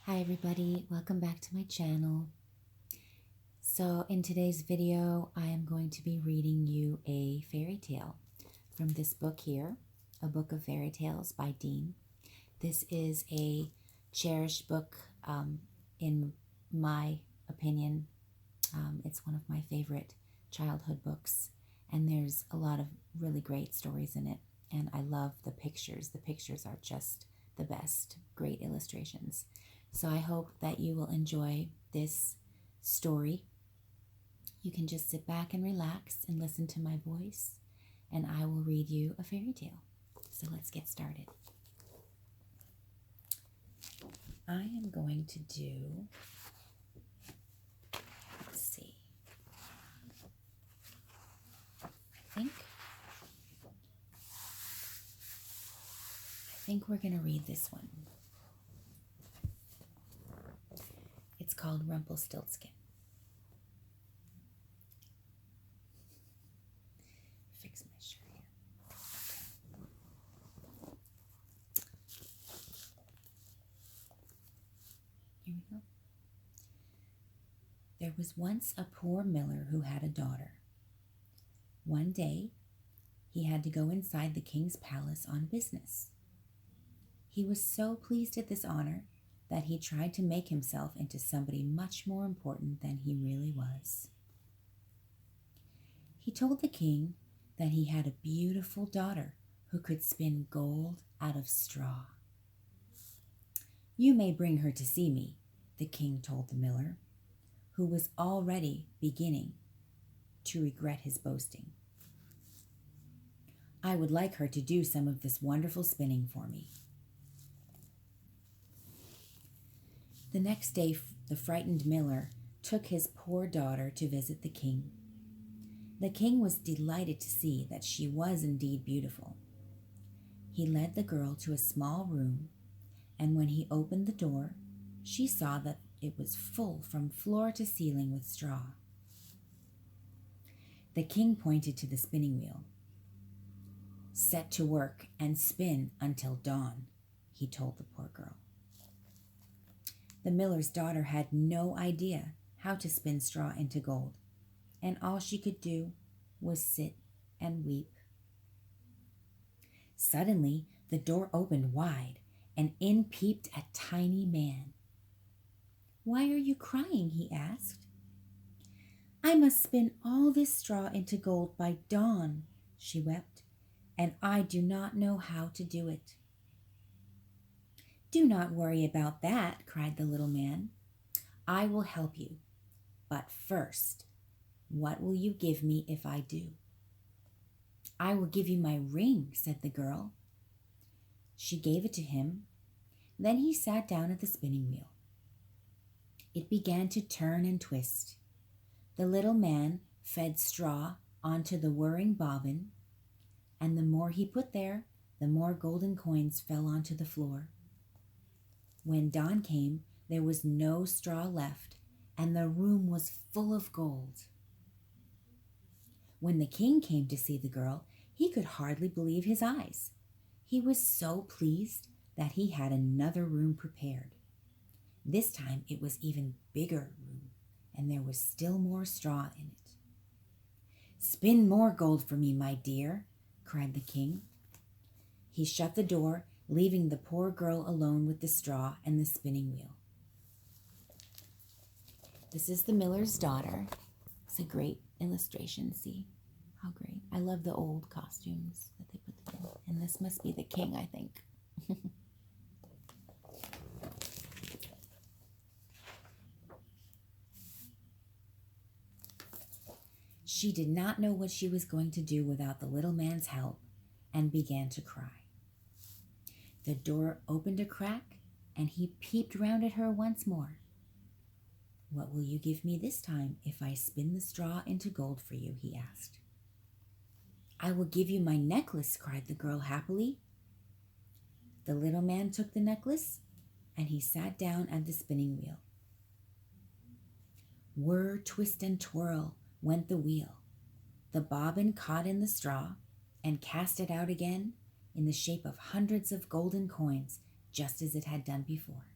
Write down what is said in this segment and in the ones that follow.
Hi everybody, welcome back to my channel. So in today's video, I am going to be reading you a fairy tale from this book here, A Book of Fairy Tales by Dean. This is a cherished book in my opinion. It's one of my favorite childhood books, and there's a lot of really great stories in it, and I love the pictures. The pictures are just the best, great illustrations. So I hope that you will enjoy this story. You can just sit back and relax and listen to my voice, and I will read you a fairy tale. So let's get started. I am going to do, let's see, I think we're going to read this one. It's called Rumpelstiltskin. Fix my shirt here. Here we go. There was once a poor miller who had a daughter. One day, he had to go inside the king's palace on business. He was so pleased at this honor that he tried to make himself into somebody much more important than he really was. He told the king that he had a beautiful daughter who could spin gold out of straw. "You may bring her to see me," the king told the miller, who was already beginning to regret his boasting. "I would like her to do some of this wonderful spinning for me." The next day, the frightened miller took his poor daughter to visit the king. The king was delighted to see that she was indeed beautiful. He led the girl to a small room, and when he opened the door, she saw that it was full from floor to ceiling with straw. The king pointed to the spinning wheel. "Set to work and spin until dawn," he told the poor girl. The miller's daughter had no idea how to spin straw into gold, and all she could do was sit and weep. Suddenly, the door opened wide, and in peeped a tiny man. "Why are you crying?" he asked. "I must spin all this straw into gold by dawn," she wept, "and I do not know how to do it." "Do not worry about that," cried the little man. "I will help you. But first, what will you give me if I do?" "I will give you my ring," said the girl. She gave it to him. Then he sat down at the spinning wheel. It began to turn and twist. The little man fed straw onto the whirring bobbin, and the more he put there, the more golden coins fell onto the floor. When dawn came, there was no straw left, and the room was full of gold. When the king came to see the girl, he could hardly believe his eyes. He was so pleased that he had another room prepared. This time it was even bigger room, and there was still more straw in it. "Spin more gold for me, my dear," cried the king. He shut the door, leaving the poor girl alone with the straw and the spinning wheel. This is the miller's daughter. It's a great illustration. See how great. I love the old costumes that they put them in. And this must be the king, I think. She did not know what she was going to do without the little man's help and began to cry. The door opened a crack, and he peeped round at her once more. "What will you give me this time if I spin the straw into gold for you?" he asked. "I will give you my necklace," cried the girl happily. The little man took the necklace, and he sat down at the spinning wheel. Whir, twist, and twirl went the wheel. The bobbin caught in the straw and cast it out again in the shape of hundreds of golden coins, just as it had done before.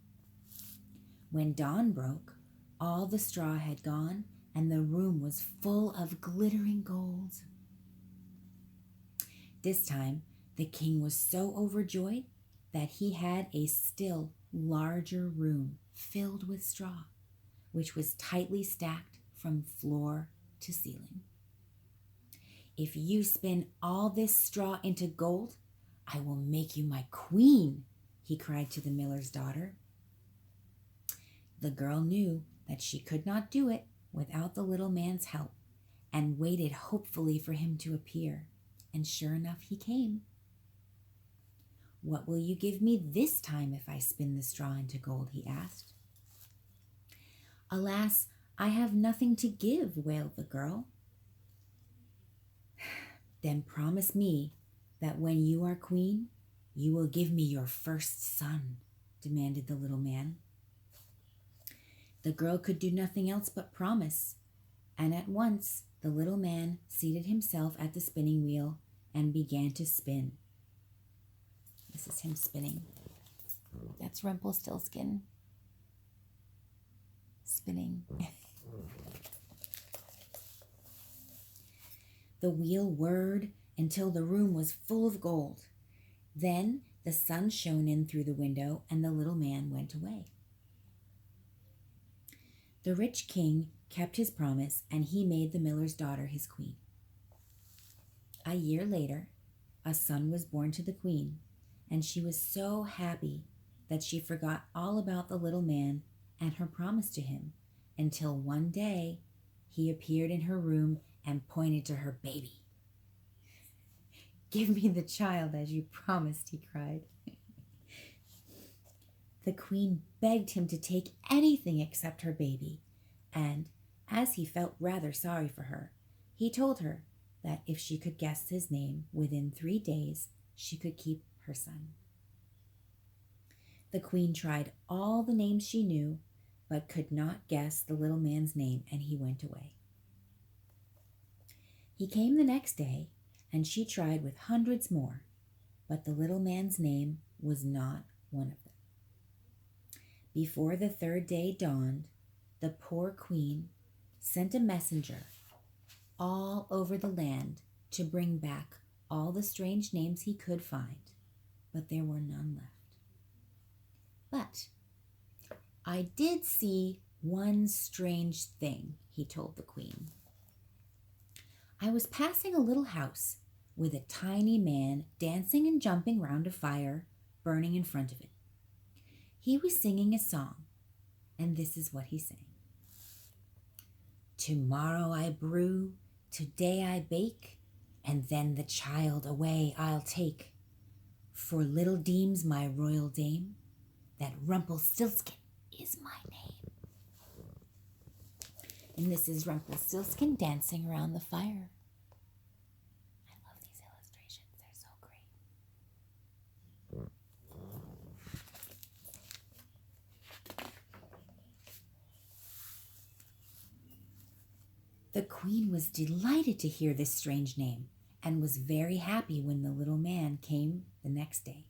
When dawn broke, all the straw had gone, and the room was full of glittering gold. This time, the king was so overjoyed that he had a still larger room filled with straw, which was tightly stacked from floor to ceiling. "If you spin all this straw into gold, I will make you my queen," he cried to the miller's daughter. The girl knew that she could not do it without the little man's help, and waited hopefully for him to appear. And sure enough, he came. "What will you give me this time if I spin the straw into gold?" he asked. "Alas, I have nothing to give," wailed the girl. "Then promise me that when you are queen, you will give me your first son," demanded the little man. The girl could do nothing else but promise, and at once the little man seated himself at the spinning wheel and began to spin. This is him spinning. That's Rumpelstiltskin spinning. The wheel whirred until the room was full of gold. Then the sun shone in through the window, and the little man went away. The rich king kept his promise, and he made the miller's daughter his queen. A year later, a son was born to the queen, and she was so happy that she forgot all about the little man and her promise to him, until one day he appeared in her room and pointed to her baby. "Give me the child as you promised," he cried. The queen begged him to take anything except her baby, and as he felt rather sorry for her, he told her that if she could guess his name within 3 days, she could keep her son. The queen tried all the names she knew, but could not guess the little man's name, and he went away. He came the next day, and she tried with hundreds more, but the little man's name was not one of them. Before the 3rd day dawned, the poor queen sent a messenger all over the land to bring back all the strange names he could find, but there were none left. "But I did see one strange thing," he told the queen. "I was passing a little house with a tiny man dancing and jumping round a fire burning in front of it. He was singing a song, and this is what he sang. Tomorrow I brew, today I bake, and then the child away I'll take. For little deems my royal dame that Rumpelstiltskin is my name." And this is Rumpelstiltskin dancing around the fire. I love these illustrations. They're so great. The queen was delighted to hear this strange name and was very happy when the little man came the next day.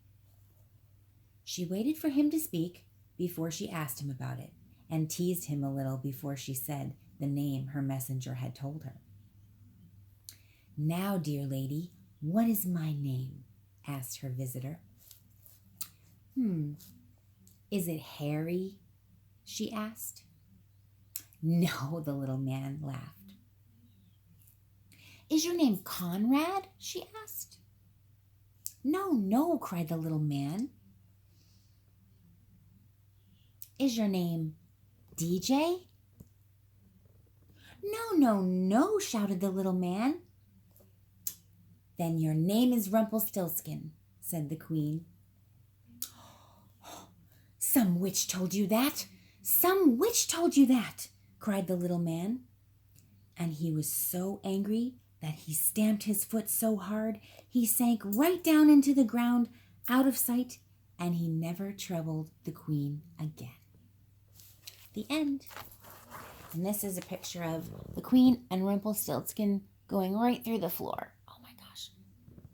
She waited for him to speak before she asked him about it, and teased him a little before she said the name her messenger had told her. "Now, dear lady, what is my name?" asked her visitor. Is it Harry?" she asked. "No," the little man laughed. "Is your name Conrad?" she asked. No," cried the little man. "Is your name DJ?" No," shouted the little man. "Then your name is Rumpelstiltskin," said the queen. "Some witch told you that! Some witch told you that!" cried the little man. And he was so angry that he stamped his foot so hard he sank right down into the ground, out of sight, and he never troubled the queen again. The end. And this is a picture of the queen and Rumpelstiltskin going right through the floor. Oh my gosh.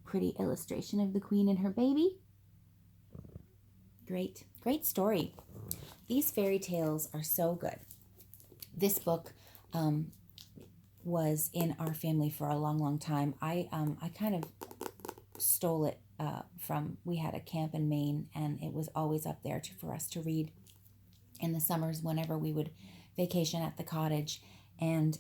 Pretty illustration of the queen and her baby. Great story. these fairy tales are so good. This book was in our family for a long, long time. I kind of stole it from, we had a camp in Maine, and it was always up there for us to read in the summers whenever we would vacation at the cottage. And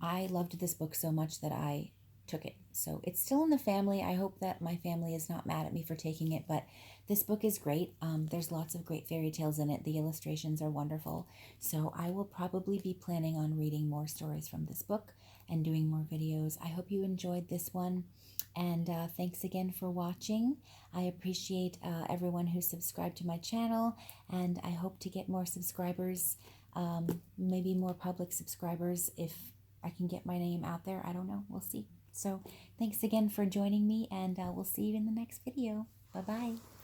I loved this book so much that I took it. So it's still in the family. I hope that my family is not mad at me for taking it, but this book is great. There's lots of great fairy tales in it. The illustrations are wonderful. So I will probably be planning on reading more stories from this book and doing more videos. I hope you enjoyed this one. And thanks again for watching. I appreciate everyone who subscribed to my channel, and I hope to get more subscribers, maybe more public subscribers if I can get my name out there. I don't know. We'll see. So thanks again for joining me, and we'll see you in the next video. Bye-bye.